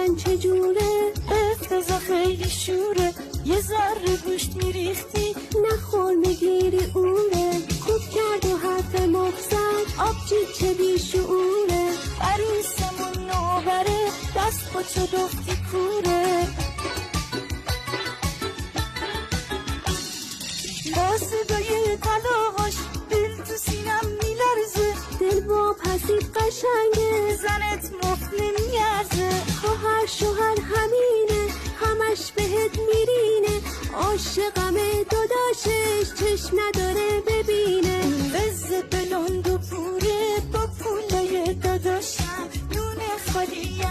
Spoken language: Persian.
من چجوره؟ افتضاح خیلی شوره، یه ذره گوشت میریختی نخور میگیری اوره. خوب کرد و حرف مفزد آبجی چه بیشعوره. عروسمون نوبره دست با چه دفتی کوره. با صدای طلاقاش دل تو سینم میلرزه. دل با پسید قشنگه زنت مفت نمیارزه. خواهر شوهر همینه همش بهت میرینه. عاشقمه داداشش چشم نداره ببینه. وزه بلند و پوره با پولای داداشم نون خالی